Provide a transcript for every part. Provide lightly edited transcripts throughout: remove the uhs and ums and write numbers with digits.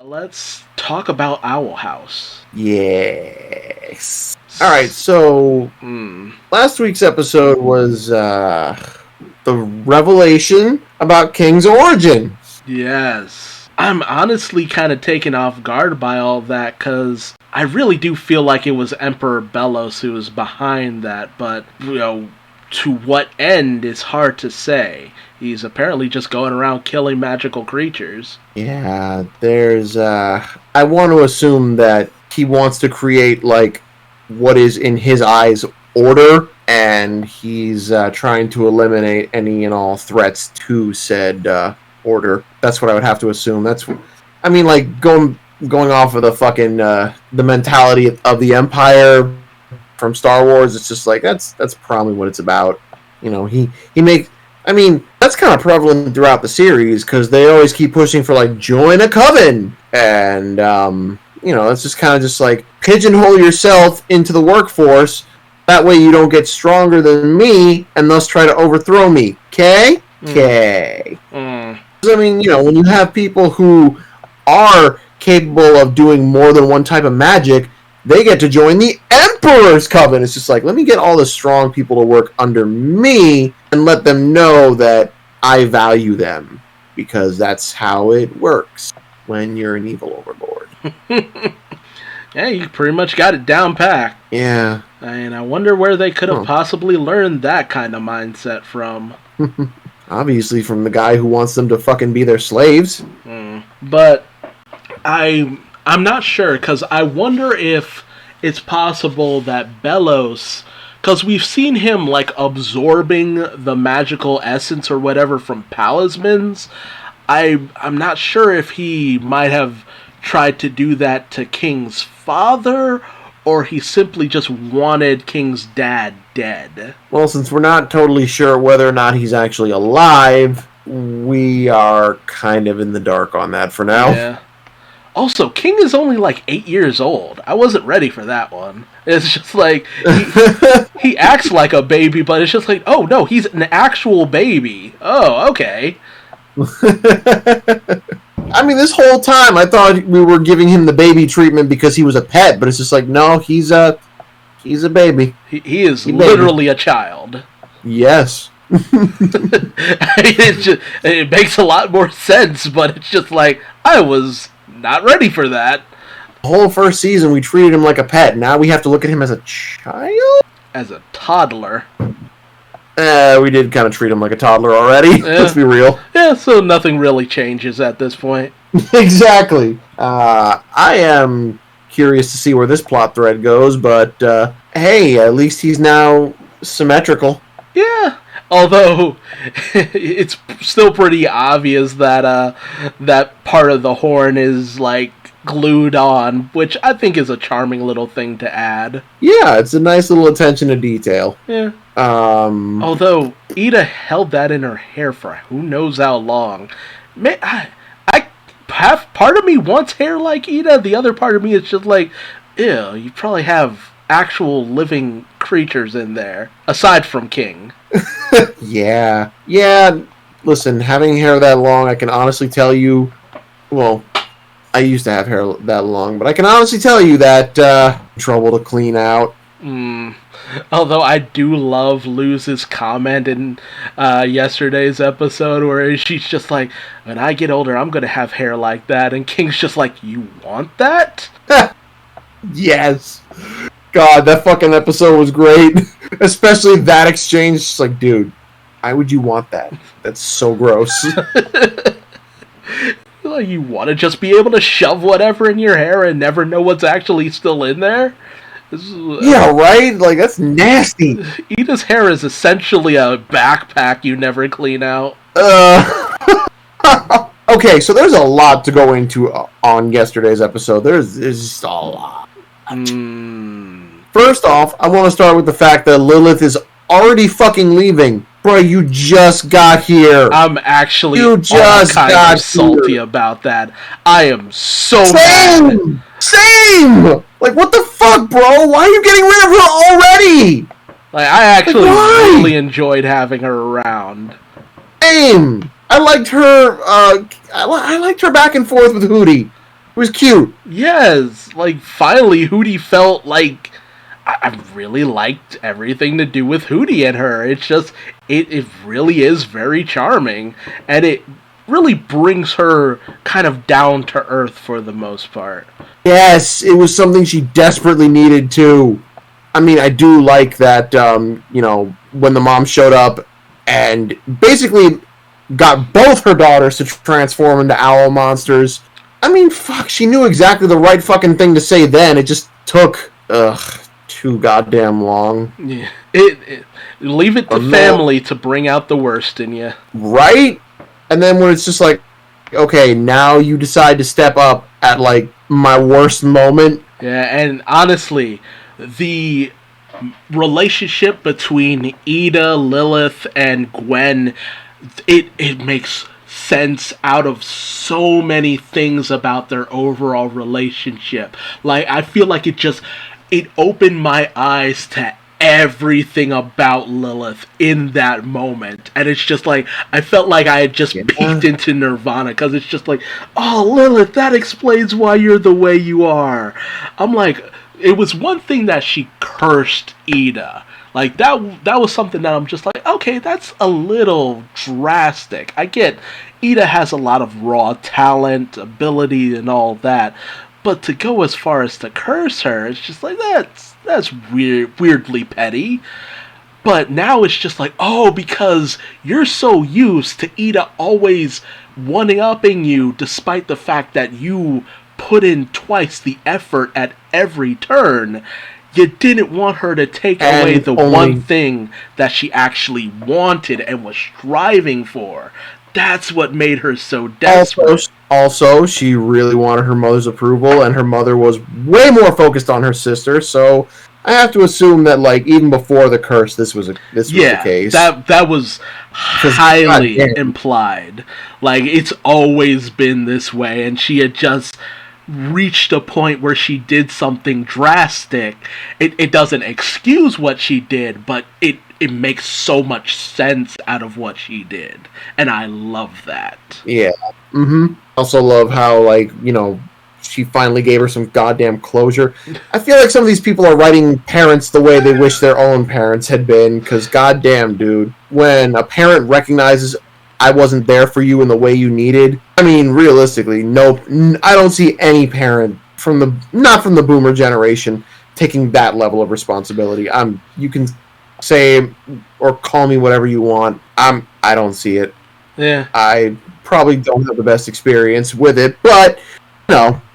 Let's talk about Owl House. Yes. All right, so last week's episode was the revelation about King's origin. Yes. I'm honestly kind of taken off guard by all that, because I really do feel like it was Emperor Belos who was behind that, but, to what end is hard to say. He's apparently just going around killing magical creatures. Yeah, there's, I want to assume that he wants to create, what is in his eyes order, and he's trying to eliminate any and all threats to said order. That's what I would have to assume. Going off of the fucking, the mentality of the Empire from Star Wars, it's just that's probably what it's about. He makes... that's kind of prevalent throughout the series, because they always keep pushing for, join a coven! And, it's just kind of pigeonhole yourself into the workforce, that way you don't get stronger than me, and thus try to overthrow me. Okay? Okay. When you have people who are capable of doing more than one type of magic, they get to join the Emperor's Coven. It's just let me get all the strong people to work under me and let them know that I value them, because that's how it works when you're an evil overlord. Yeah, you pretty much got it down packed. Yeah. And I wonder where they could have possibly learned that kind of mindset from. Obviously from the guy who wants them to fucking be their slaves. But I'm not sure, because I wonder if it's possible that Belos, because we've seen him absorbing the magical essence or whatever from talismans. I'm not sure if he might have tried to do that to King's father, or he simply just wanted King's dad dead. Well, since we're not totally sure whether or not he's actually alive, we are kind of in the dark on that for now. Yeah. Also, King is only 8 years old. I wasn't ready for that one. It's just he acts like a baby, but it's just oh no, he's an actual baby. Oh, okay. This whole time I thought we were giving him the baby treatment because he was a pet, but it's just no, he's a baby. He is literally a child. Yes. It makes a lot more sense, but it's just I was not ready for that. The whole first season we treated him like a pet. Now we have to look at him as a child? As a toddler. We did kind of treat him like a toddler already. Yeah. Let's be real. Yeah, so nothing really changes at this point. Exactly. I am curious to see where this plot thread goes, but hey, at least he's now symmetrical. Yeah. Although, it's still pretty obvious that that part of the horn is, glued on, which I think is a charming little thing to add. Yeah, it's a nice little attention to detail. Yeah. Although, Ida held that in her hair for who knows how long. Man, part of me wants hair like Ida, the other part of me is just ew, you probably have actual living creatures in there, aside from King. Yeah. Listen, having hair that long, I can honestly tell you, well, I used to have hair that long, but I can honestly tell you that trouble to clean out. Although I do love Luz's comment in yesterday's episode where she's just when I get older, I'm going to have hair like that. And King's just you want that? Yes. God, that fucking episode was great. Especially that exchange. It's dude, why would you want that? That's so gross. You want to just be able to shove whatever in your hair and never know what's actually still in there? Yeah, right? That's nasty. Ida's hair is essentially a backpack you never clean out. Okay, so there's a lot to go into on yesterday's episode. There's just a lot. First off, I want to start with the fact that Lilith is already fucking leaving. Bro, you just got here. I'm actually salty about that. I am so mad. Same! What the fuck, bro? Why are you getting rid of her already? I actually really enjoyed having her around. Same! I liked her, I liked her back and forth with Hootie. It was cute. Yes, like finally Hootie felt like I really liked everything to do with Hootie and her. It's just it really is very charming, and it really brings her kind of down to earth for the most part. Yes, it was something she desperately needed too. I mean, I do like that, when the mom showed up and basically got both her daughters to transform into owl monsters. I mean, fuck, she knew exactly the right fucking thing to say then. It just took, too goddamn long. Yeah, it leave it to family to bring out the worst in you. Right? And then when it's just like, okay, now you decide to step up at, like, my worst moment. Yeah, and honestly, the relationship between Ida, Lilith, and Gwen, it makes sense out of so many things about their overall relationship. Like, I feel like it opened my eyes to everything about Lilith in that moment, and it's just like I felt like I had just peeked into Nirvana, because it's just like, oh, Lilith, that explains why you're the way you are. I'm like, it was one thing that she cursed Ida. Like, that was something that I'm just like, okay, that's a little drastic. I get Ida has a lot of raw talent, ability, and all that, but to go as far as to curse her, it's just like, that's weirdly petty. But now it's just like, oh, because you're so used to Ida always one-upping you, despite the fact that you put in twice the effort at every turn, you didn't want her to take away the one thing that she actually wanted and was striving for. That's what made her so desperate. Also, she really wanted her mother's approval, and her mother was way more focused on her sister, so I have to assume that, like, even before the curse, this was the case. That was highly implied. Like, it's always been this way, and she had just reached a point where she did something drastic. It doesn't excuse what she did, but it makes so much sense out of what she did, and I love that. Yeah. Also love how, like, she finally gave her some goddamn closure. I feel like some of these people are writing parents the way they wish their own parents had been, because goddamn, dude, when a parent recognizes I wasn't there for you in the way you needed, I mean, realistically, I don't see any parent not from the boomer generation taking that level of responsibility. You can say or call me whatever you want. I don't see it. Yeah. I probably don't have the best experience with it, but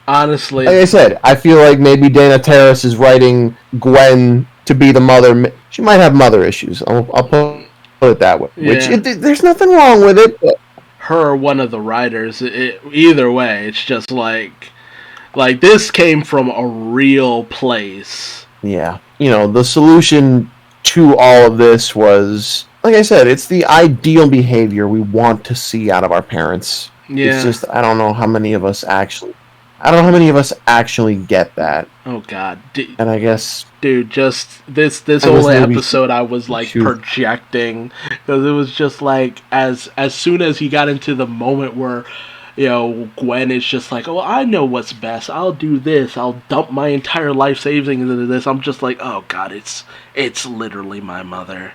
honestly, like I said, I feel like maybe Dana Terrace is writing Gwen to be the mother. She might have mother issues. I'll put it that way. Yeah. Which there's nothing wrong with it. But her or one of the writers, either way, it's just like this came from a real place. Yeah, the solution to all of this was, like I said, it's the ideal behavior we want to see out of our parents. Yeah. It's just, I don't know how many of us actually get that. Oh God. And I guess, dude, just this whole episode, I was like projecting, because it was just like as soon as he got into the moment where, Gwen is just like, oh, I know what's best. I'll do this. I'll dump my entire life savings into this. I'm just like, oh God, it's literally my mother.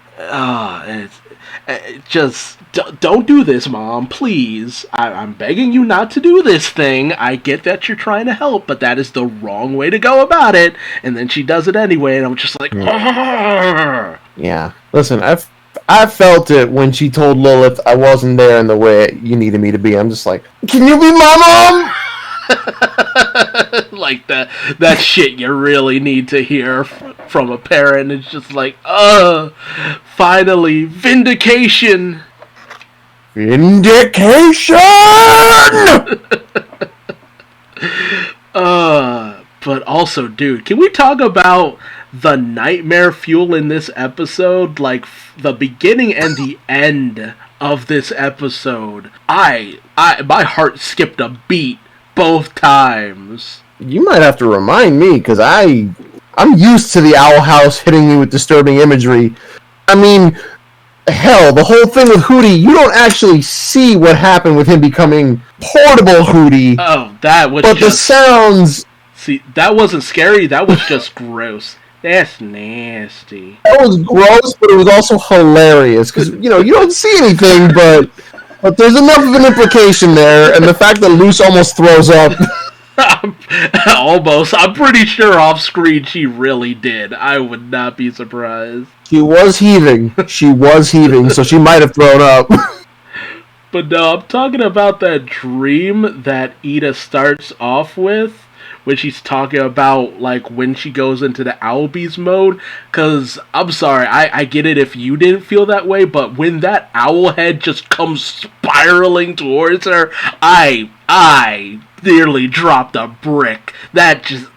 Just don't do this, Mom, please. I'm begging you not to do this thing. I get that you're trying to help, but that is the wrong way to go about it. And then she does it anyway, and I'm just like, yeah. Listen, I felt it when she told Lilith I wasn't there in the way you needed me to be. I'm just like, can you be my mom? Like that shit you really need to hear from a parent. It's just like, finally, vindication. But also, dude, can we talk about the nightmare fuel in this episode? Like, the beginning and the end of this episode. My heart skipped a beat both times. You might have to remind me, because I'm used to the Owl House hitting me with disturbing imagery. I mean, hell, the whole thing with Hootie, you don't actually see what happened with him becoming portable Hootie. Oh, that was but just... the sounds... See, that wasn't scary, that was just gross. That's nasty. That was gross, but it was also hilarious, because, you don't see anything, but there's enough of an implication there, and the fact that Luce almost throws up... Almost. I'm pretty sure off screen she really did. I would not be surprised. She was heaving, so she might have thrown up. But no, I'm talking about that dream that Ida starts off with, when she's talking about, like, when she goes into the Owlbeast mode. Because, I'm sorry, I get it if you didn't feel that way, but when that owl head just comes spiraling towards her, I nearly dropped a brick. That just...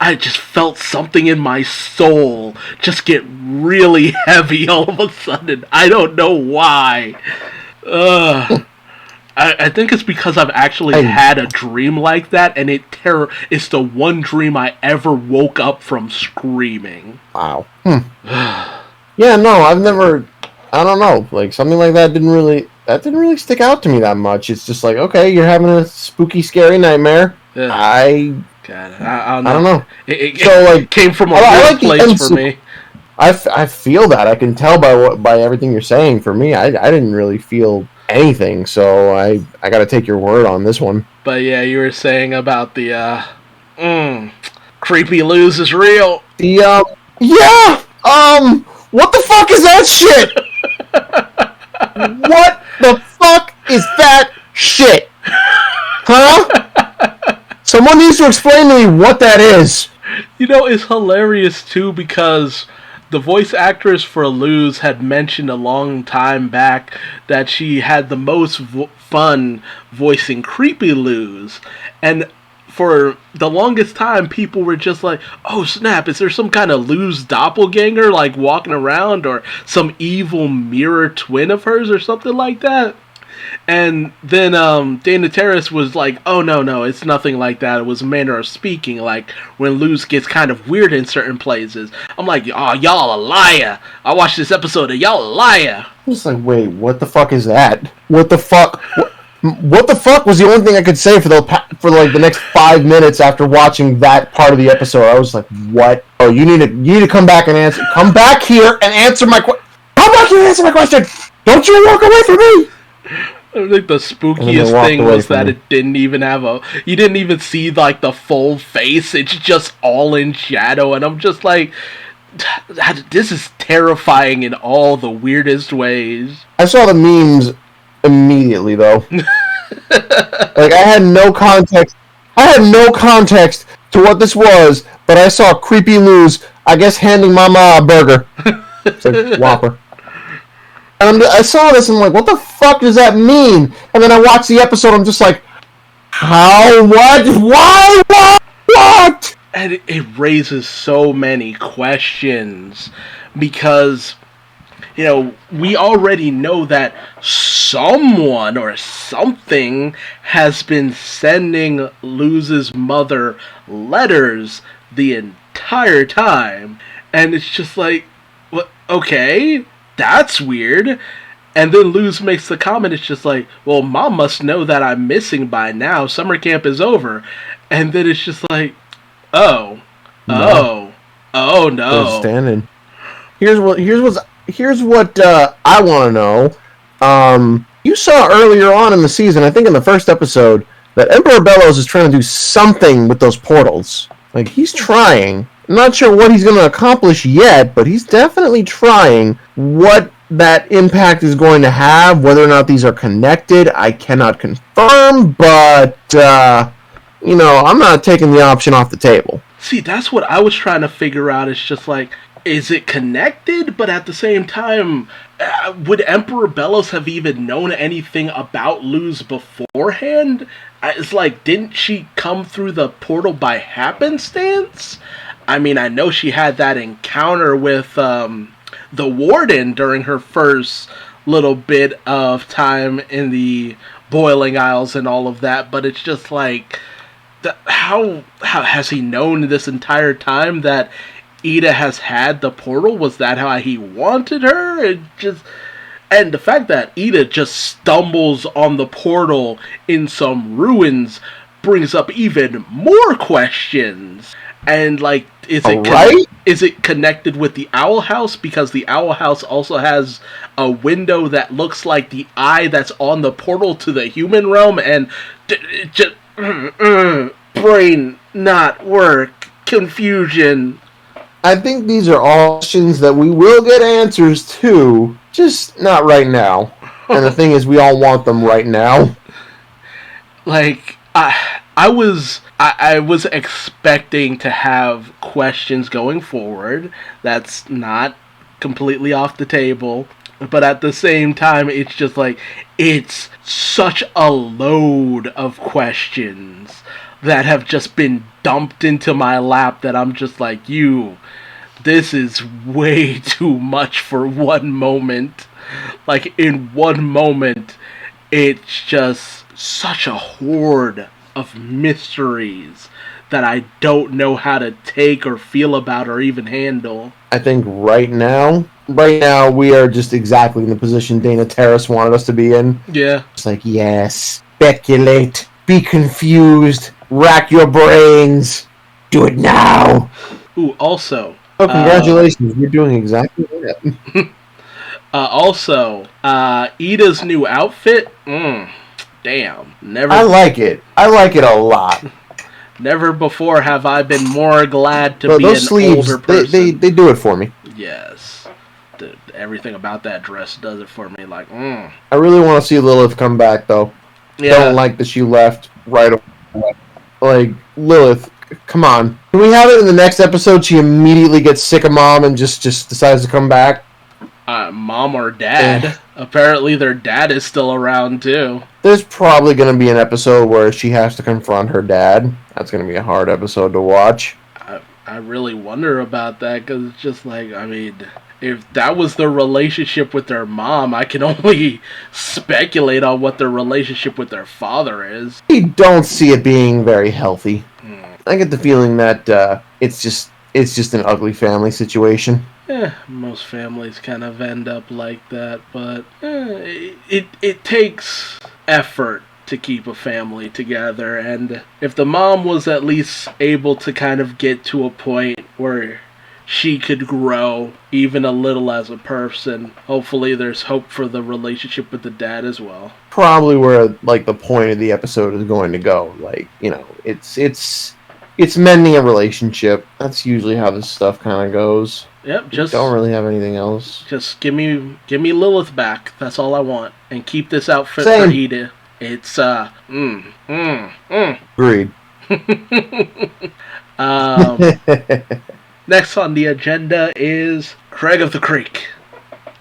I just felt something in my soul just get really heavy all of a sudden. I don't know why. I think it's because I've actually had a dream like that, and it's the one dream I ever woke up from screaming. Wow. Yeah, no, I've never... I don't know. Like, something like that didn't really stick out to me that much. It's just like, okay, you're having a spooky, scary nightmare. I don't know. It came from a real place for me. I feel that. I can tell by everything you're saying. For me, I didn't really feel anything, so I got to take your word on this one. But yeah, you were saying about the creepy Luz is real. What the fuck is that shit? What the fuck is that shit? Huh? Someone needs to explain to me what that is. It's hilarious too, because the voice actress for Luz had mentioned a long time back that she had the most fun voicing creepy Luz, and for the longest time people were just like, oh snap, is there some kind of Luz doppelganger like walking around, or some evil mirror twin of hers or something like that? And then Dana Terrace was like, oh no, it's nothing like that. It was a manner of speaking, like when Luz gets kind of weird in certain places. I'm like, oh, y'all a liar. I watched this episode and y'all a liar. I was like, wait, what the fuck is that? What the fuck? What the fuck was the only thing I could say for the next 5 minutes after watching that part of the episode. I was like, what? Oh, you need to come back and answer. Come back here and answer my question. Come back here and answer my question. Don't you walk away from me. I think the spookiest thing was that it didn't even have you didn't even see like the full face. It's just all in shadow, and I'm just like, this is terrifying in all the weirdest ways. I saw the memes immediately though. Like I had no context to what this was, but I saw creepy Luz, I guess, handing Mama a burger. It's like Whopper. And I saw this and I'm like, what the fuck does that mean? And then I watched the episode, I'm just like, how, what, why, what? And it raises so many questions, because, we already know that someone or something has been sending Luz's mother letters the entire time. And it's just like, what? Okay, that's weird. And then Luz makes the comment, it's just like, well, Mom must know that I'm missing by now. Summer camp is over. And then it's just like, oh no. Standing. Here's what I want to know. You saw earlier on in the season, I think in the first episode, that Emperor Bellows is trying to do something with those portals. Like, he's trying. I'm not sure what he's going to accomplish yet, but he's definitely trying. What that impact is going to have, whether or not these are connected, I cannot confirm, but, I'm not taking the option off the table. See, that's what I was trying to figure out. It's just like, is it connected? But at the same time, would Emperor Bellows have even known anything about Luz beforehand? It's like, didn't she come through the portal by happenstance? I mean, I know she had that encounter with the Warden during her first little bit of time in the Boiling Isles and all of that, but it's just like, how has he known this entire time that Ida has had the portal? Was that how he wanted her? And the fact that Ida just stumbles on the portal in some ruins brings up even more questions. And like, is it connected with the Owl House? Because the Owl House also has a window that looks like the eye that's on the portal to the human realm, and just brain not work, confusion. I think these are all questions that we will get answers to, just not right now. And the thing is, we all want them right now. Like, I was expecting to have questions going forward. That's not completely off the table. But at the same time, it's just like, it's such a load of questions that have just been dumped into my lap that I'm just like, this is way too much for one moment. Like, in one moment, it's just such a horde of mysteries that I don't know how to take or feel about or even handle. I think right now we are just exactly in the position Dana Terrace wanted us to be in. Yeah. It's like, yes, speculate, be confused, rack your brains, do it now. Ooh, also. Oh, congratulations, you're doing exactly that. Also, Ida's new outfit, damn. Never. I like it a lot. Never before have I been more glad to be those an sleeves, older person. They do it for me. Yes. Everything about that dress does it for me. Like, I really want to see Lilith come back, though. Yeah. Don't like that she left right away. Like, Lilith, come on. Can we have it in the next episode? She immediately gets sick of Mom and just decides to come back? Mom or Dad. Apparently their dad is still around, too. There's probably going to be an episode where she has to confront her dad. That's going to be a hard episode to watch. I really wonder about that, because it's just like, I mean, if that was their relationship with their mom, I can only speculate on what their relationship with their father is. I don't see it being very healthy. I get the feeling that it's just an ugly family situation. Most families kind of end up like that, but it takes effort to keep a family together, and if the mom was at least able to kind of get to a point where she could grow even a little as a person, hopefully there's hope for the relationship with the dad as well. Probably where, like, the point of the episode is going to go. Like, you know, it's mending a relationship. That's usually how this stuff kind of goes. Yep, just don't really have anything else. Just give me Lilith back. That's all I want, and keep this outfit Same. for Ida. It's Agreed. Next on the agenda is Craig of the Creek.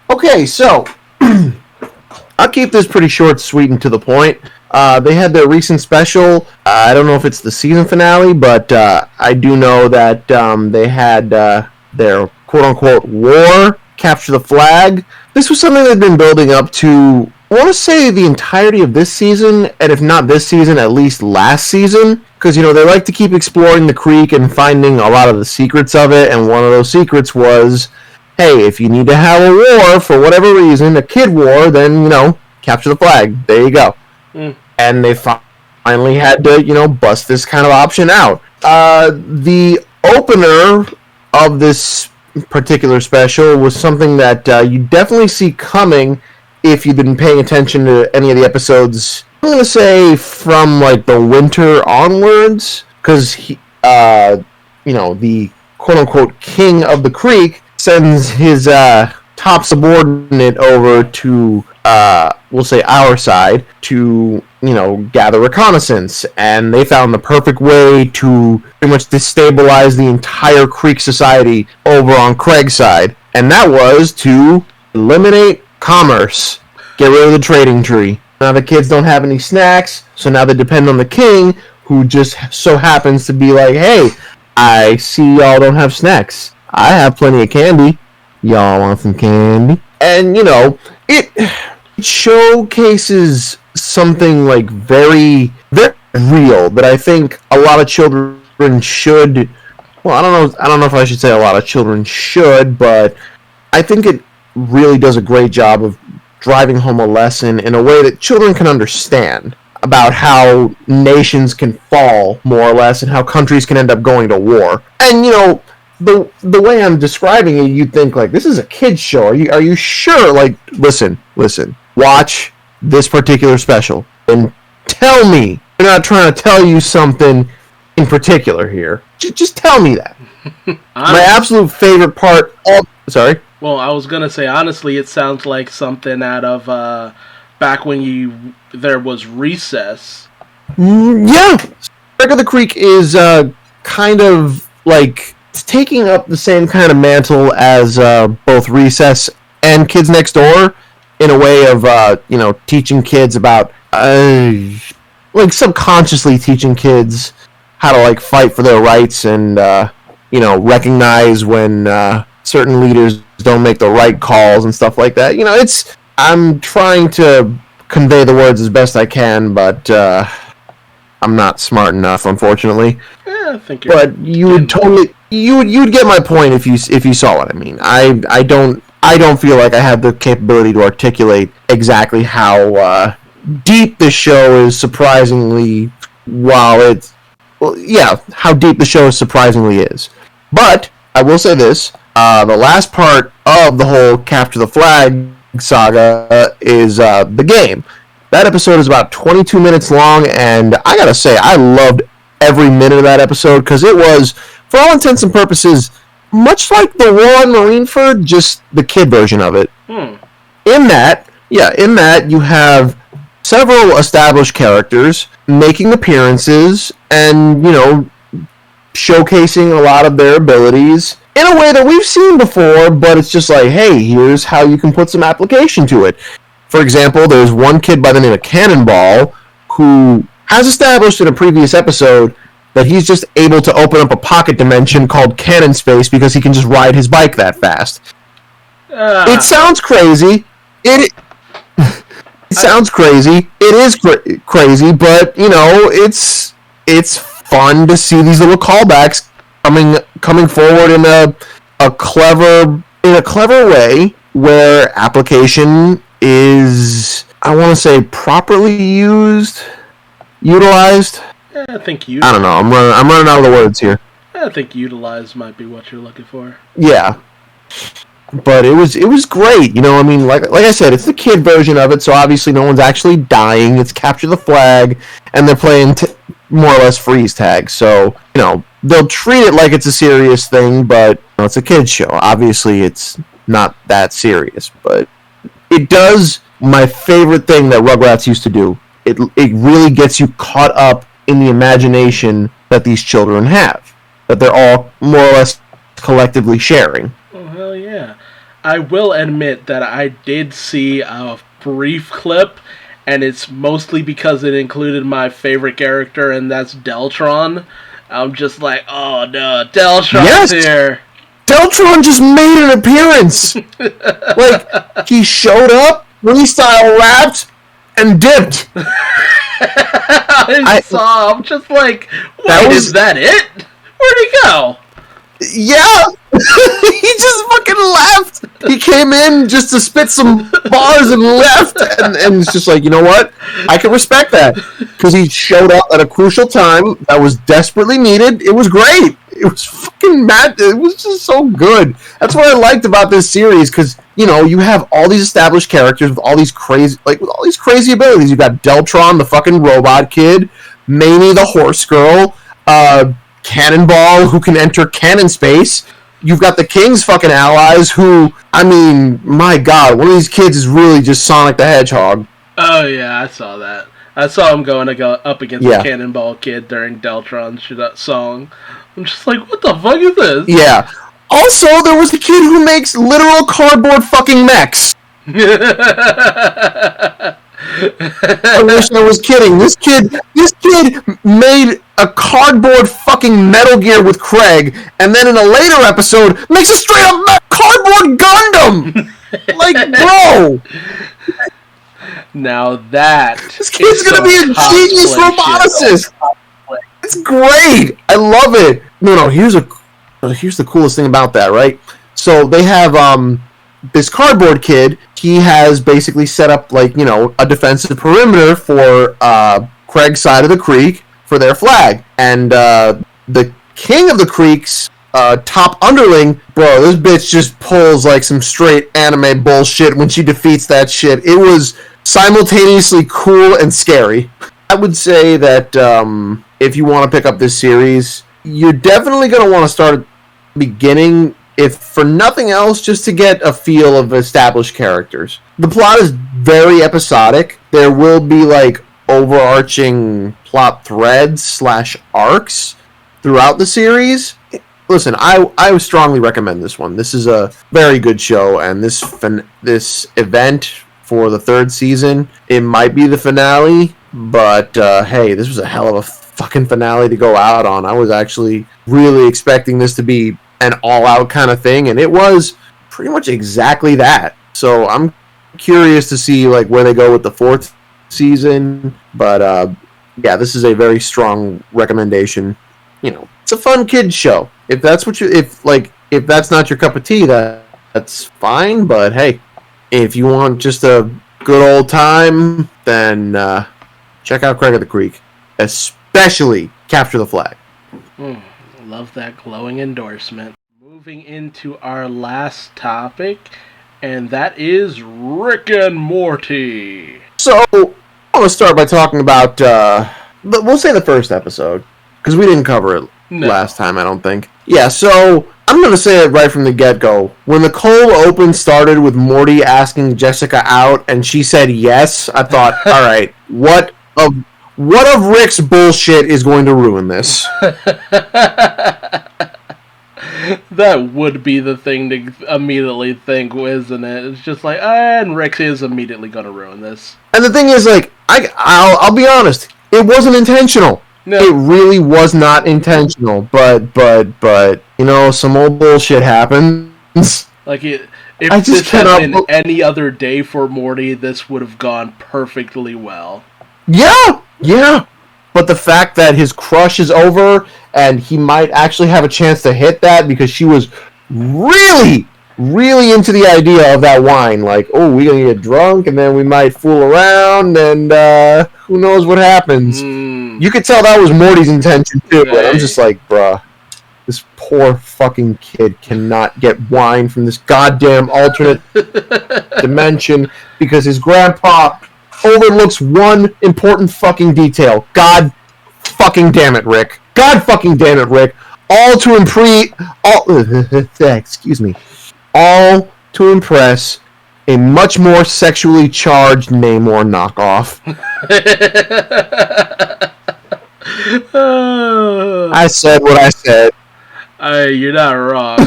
Okay, so I'll keep this pretty short, sweet, and to the point. They had their recent special. I don't know if it's the season finale, but I do know that they had their quote-unquote war, capture the flag. This was something they've been building up to, I want to say, the entirety of this season, and if not this season, at least last season. Because, you know, they like to keep exploring the creek and finding a lot of the secrets of it, and one of those secrets was, hey, if you need to have a war for whatever reason, a kid war, then, you know, capture the flag. There you go. And they finally had to, you know, bust this kind of option out. The opener of this particular special was something that you definitely see coming if you've been paying attention to any of the episodes. I'm going to say from, like, the winter onwards, because, you know, the quote-unquote king of the creek sends his top subordinate over to, we'll say our side, to, you know, gather reconnaissance. And they found the perfect way to pretty much destabilize the entire Creek society over on Craig's side. And that was to eliminate commerce. Get rid of the trading tree. Now the kids don't have any snacks, so now they depend on the king, who just so happens to be like, hey, I see y'all don't have snacks. I have plenty of candy. Y'all want some candy? And, you know, it showcases something, like, very, very real that I think a lot of children should well, I don't know if I should say a lot of children should, but I think it really does a great job of driving home a lesson in a way that children can understand about how nations can fall, more or less, and how countries can end up going to war. And, you know, the way I'm describing it, you'd think, like, this is a kid's show. Are you sure? Like, listen. Watch this particular special and tell me they're not trying to tell you something in particular here. Just tell me that. My absolute favorite part of... Sorry? Well, I was going to say, honestly, it sounds like something out of back when there was Recess. Yeah! Wreck of the Creek is kind of like... It's taking up the same kind of mantle as both Recess and Kids Next Door in a way of, teaching kids about... like, subconsciously teaching kids how to, like, fight for their rights and, recognize when certain leaders don't make the right calls and stuff like that. You know, I'm trying to convey the words as best I can, but I'm not smart enough, unfortunately. Yeah, I think you're... But you would totally... You'd get my point if you saw what I mean. I don't feel like I have the capability to articulate exactly how deep this show is surprisingly, how deep the show surprisingly is. But I will say this: the last part of the whole Capture the Flag saga is the game. That episode is about 22 minutes long, and I gotta say, I loved every minute of that episode because it was, for all intents and purposes, much like the War on Marineford, just the kid version of it. In that you have several established characters making appearances and, showcasing a lot of their abilities in a way that we've seen before, but it's just like, hey, here's how you can put some application to it. For example, there's one kid by the name of Cannonball who has established in a previous episode that he's just able to open up a pocket dimension called Cannon Space because he can just ride his bike that fast. It sounds crazy. It sounds crazy. It is crazy, but it's fun to see these little callbacks coming forward in a clever way where application is, I want to say, properly utilized. I think I don't know. I'm running out of the words here. I think utilized might be what you're looking for. Yeah, but it was great. I mean, like I said, it's the kid version of it, so obviously no one's actually dying. It's Capture the Flag, and they're playing more or less freeze tag. So they'll treat it like it's a serious thing, but it's a kids show. Obviously, it's not that serious, but it does my favorite thing that Rugrats used to do. It really gets you caught up in the imagination that these children have, that they're all more or less collectively sharing. Oh, hell yeah. I will admit that I did see a brief clip, and it's mostly because it included my favorite character, and that's Deltron. I'm just like, oh no, Deltron's here. Deltron just made an appearance! Like, he showed up, freestyle rapped, and dipped. I saw. I'm just like, wait, is that it? Where'd he go? Yeah, he just fucking left. He came in just to spit some bars and left, and it's just like, you know what? I can respect that because he showed up at a crucial time that was desperately needed. It was great. It was fucking mad. It was just so good. That's what I liked about this series because you have all these established characters with all these crazy abilities. You got Deltron, the fucking robot kid, Mamie, the horse girl, Cannonball, who can enter cannon space. You've got the King's fucking allies, who, I mean, my god, one of these kids is really just Sonic the Hedgehog. Oh yeah, I saw that. I saw him going up against the Cannonball kid during Deltron's song. I'm just like, what the fuck is this? Yeah. Also, there was the kid who makes literal cardboard fucking mechs. I wish I was kidding. This kid made a cardboard fucking Metal Gear with Craig, and then in a later episode makes a straight up cardboard Gundam. Like, bro. Now that this kid's gonna be a genius roboticist. It's great. I love it. No. Here's here's the coolest thing about that, right? So they have this cardboard kid. He has basically set up like a defensive perimeter for Craig's side of the creek for their flag, and the king of the creek's top underling, bro, this bitch just pulls like some straight anime bullshit when she defeats that shit. It was simultaneously cool and scary. I would say that if you want to pick up this series, you're definitely going to want to start at the beginning, if for nothing else, just to get a feel of established characters. The plot is very episodic. There will be like overarching plot threads / arcs throughout the series. Listen, I would strongly recommend this one. This is a very good show, and this event for the 3rd season, it might be the finale, but hey, this was a hell of a fucking finale to go out on. I was actually really expecting this to be an all-out kind of thing, and it was pretty much exactly that. So I'm curious to see like where they go with the 4th season, but yeah, this is a very strong recommendation. It's a fun kids show. If that's what if that's not your cup of tea, that's fine. But hey, if you want just a good old time, then check out Craig of the Creek, especially Capture the Flag. Love that glowing endorsement. Moving into our last topic, and that is Rick and Morty. So I want to start by talking about we'll say the first episode, because we didn't cover it last time, I don't think. Yeah, so I'm going to say it right from the get-go. When the cold open started with Morty asking Jessica out and she said yes, I thought, all right, what of Rick's bullshit is going to ruin this? That would be the thing to immediately think, isn't it? It's just like, and Rick is immediately going to ruin this. And the thing is, like, I'll be honest, it wasn't intentional. No. It really was not intentional, but some old bullshit happens. Like if this had been any other day for Morty, this would have gone perfectly well. Yeah. But the fact that his crush is over and he might actually have a chance to hit that because she was really, really into the idea of that wine. Like, oh, we're going to get drunk and then we might fool around and who knows what happens. You could tell that was Morty's intention too, but I'm just like, bruh, this poor fucking kid cannot get wine from this goddamn alternate dimension because his grandpa overlooks one important fucking detail. God fucking damn it, Rick. God fucking damn it, Rick. All to impress a much more sexually charged Namor knockoff. I said what I said. You're not wrong.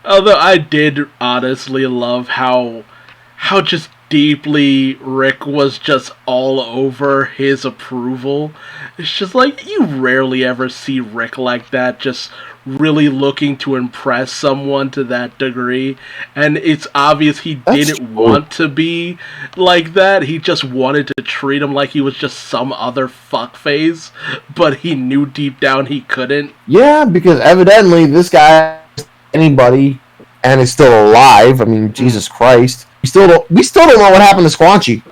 Although I did honestly love how just deeply Rick was just all over his approval. It's just like, you rarely ever see Rick like that, just really looking to impress someone to that degree. And it's obvious he didn't want to be like that. He just wanted to treat him like he was just some other fuckface, but he knew deep down he couldn't. Yeah, because evidently this guy is anybody and is still alive. I mean, Jesus Christ. We still don't know what happened to Squanchy.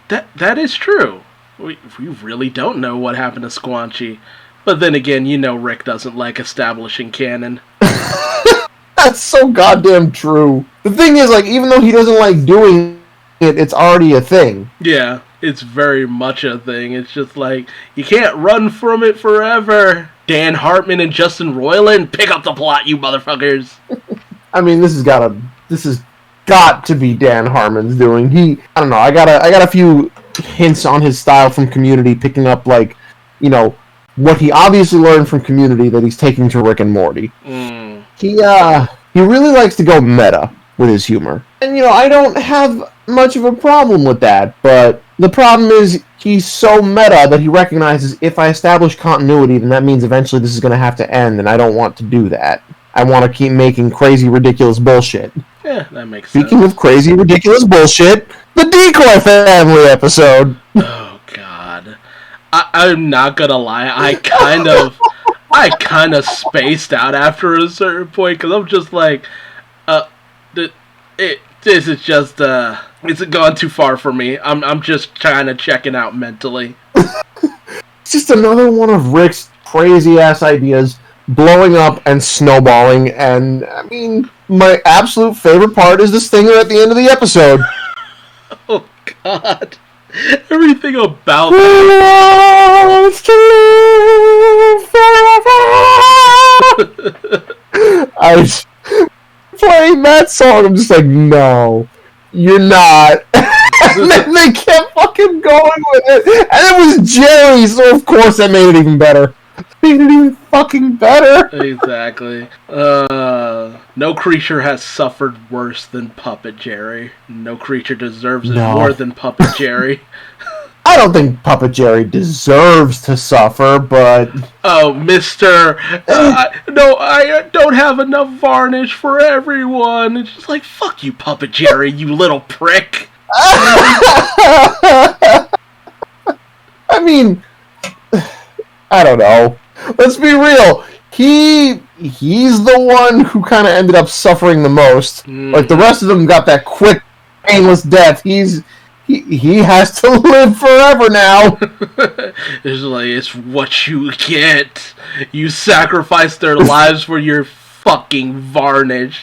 That is true. We really don't know what happened to Squanchy. But then again, Rick doesn't like establishing canon. That's so goddamn true. The thing is, like, even though he doesn't like doing it, it's already a thing. Yeah, it's very much a thing. It's just like, you can't run from it forever. Dan Hartman and Justin Roiland, pick up the plot, you motherfuckers. I mean, this has got to be Dan Harmon's doing. I don't know. I got a few hints on his style from Community, picking up like, what he obviously learned from Community that he's taking to Rick and Morty. He really likes to go meta with his humor, and I don't have much of a problem with that. But the problem is he's so meta that he recognizes if I establish continuity, then that means eventually this is going to have to end, and I don't want to do that. I want to keep making crazy, ridiculous bullshit. Yeah, that makes sense. Speaking of crazy, ridiculous bullshit, the Decoy Family episode. Oh, God. I'm not gonna lie, I kind of spaced out after a certain point because I'm just like, this is just it's gone too far for me. I'm just kind of checking out mentally. It's just another one of Rick's crazy ass ideas blowing up and snowballing. And I mean, my absolute favorite part is the stinger at the end of the episode. Oh God. Everything about I was playing that song. I'm just like, no, you're not. And then they kept fucking going with it, and it was Jerry, so of course that made it even better. Made it even fucking better. Exactly. No creature has suffered worse than Puppet Jerry. No creature deserves it more than Puppet Jerry. I don't think Puppet Jerry deserves to suffer, but... Oh, mister, no, I don't have enough varnish for everyone. It's just like, fuck you, Puppet Jerry, you little prick. I mean, I don't know. Let's be real. He's the one who kind of ended up suffering the most. Like, the rest of them got that quick, painless death. He has to live forever now. It's like, it's what you get. You sacrifice their lives for your fucking varnish.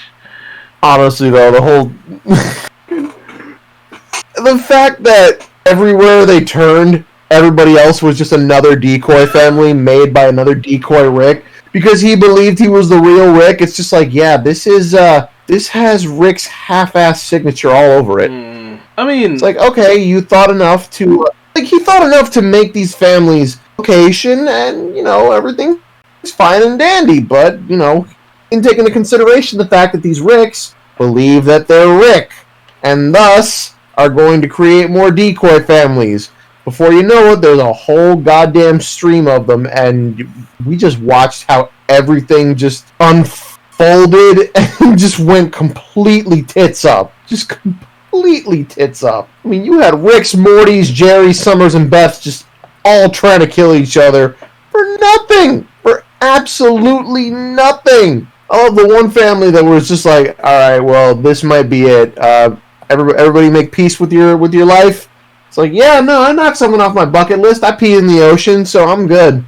Honestly, though, the whole... the fact that everywhere they turned, everybody else was just another decoy family made by another decoy Rick, because he believed he was the real Rick. It's just like, yeah, this has Rick's half-ass signature all over it. I mean, it's like, okay, you thought enough to he thought enough to make these families location, and everything is fine and dandy. But in taking into consideration the fact that these Ricks believe that they're Rick, and thus are going to create more decoy families. Before you know it, there's a whole goddamn stream of them, and we just watched how everything just unfolded and just went completely tits up. Just completely tits up. I mean, you had Ricks, Mortys, Jerry, Summers, and Beths just all trying to kill each other for nothing. For absolutely nothing. I love the one family that was just like, alright, well, this might be it. Everybody make peace with your life? It's like, yeah, no, I knocked something off my bucket list. I peed in the ocean, so I'm good.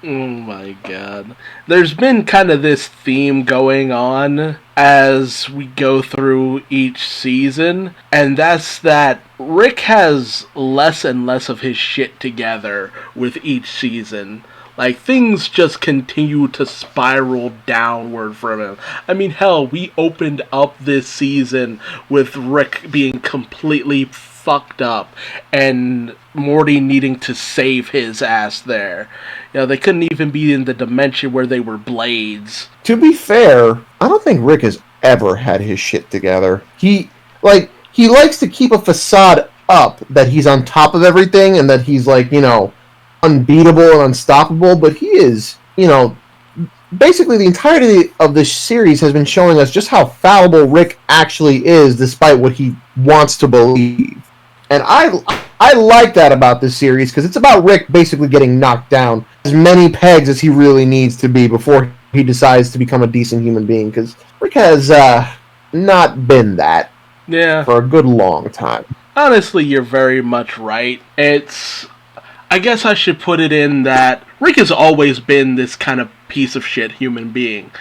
Oh my God. There's been kind of this theme going on as we go through each season, and that's that Rick has less and less of his shit together with each season. Like, things just continue to spiral downward from him. I mean, hell, we opened up this season with Rick being completely fucked up and Morty needing to save his ass there. They couldn't even be in the dimension where they were blades. To be fair, I don't think Rick has ever had his shit together. He likes to keep a facade up that he's on top of everything and that he's unbeatable and unstoppable, but he is, basically the entirety of this series has been showing us just how fallible Rick actually is, despite what he wants to believe. And I like that about this series, because it's about Rick basically getting knocked down as many pegs as he really needs to be before he decides to become a decent human being, because Rick has not been that for a good long time. Honestly, you're very much right. I guess I should put it in that Rick has always been this kind of piece of shit human being.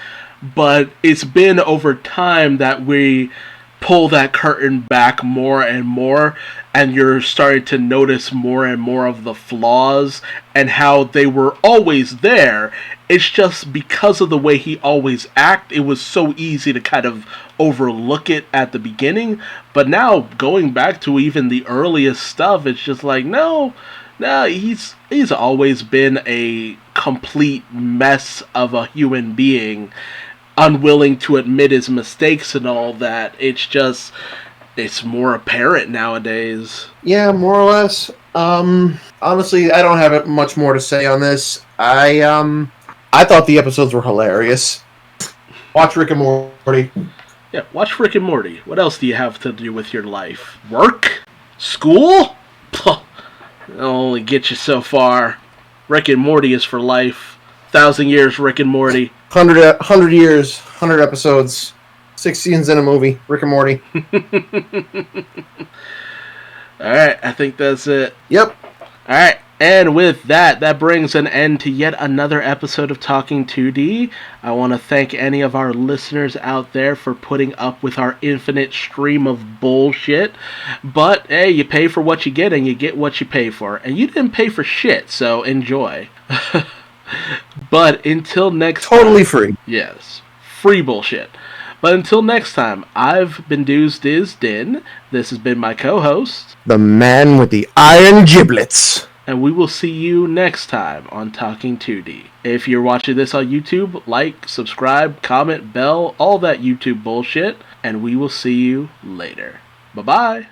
But it's been over time that we pull that curtain back more and more, and you're starting to notice more and more of the flaws and how they were always there. It's just because of the way he always acted, it was so easy to kind of overlook it at the beginning. But now, going back to even the earliest stuff, it's just like, no, he's always been a complete mess of a human being, unwilling to admit his mistakes and all that. It's more apparent nowadays. Yeah, more or less. Honestly, I don't have much more to say on this. I thought the episodes were hilarious. Watch Rick and Morty. Yeah, watch Rick and Morty. What else do you have to do with your life? Work? School? It'll only get you so far. Rick and Morty is for life. 1,000 years, Rick and Morty. 100 years, 100 episodes, 6 seasons in a movie. Rick and Morty. Alright, I think that's it. Yep. Alright, and with that brings an end to yet another episode of Talking 2D. I want to thank any of our listeners out there for putting up with our infinite stream of bullshit. But, hey, you pay for what you get and you get what you pay for. And you didn't pay for shit, so enjoy. But until next time... Totally free. Yes, free bullshit. But until next time, I've been Duuz-Diz-Din. This has been my co-host, the man with the iron giblets. And we will see you next time on Talking 2D. If you're watching this on YouTube, like, subscribe, comment, bell, all that YouTube bullshit. And we will see you later. Bye-bye.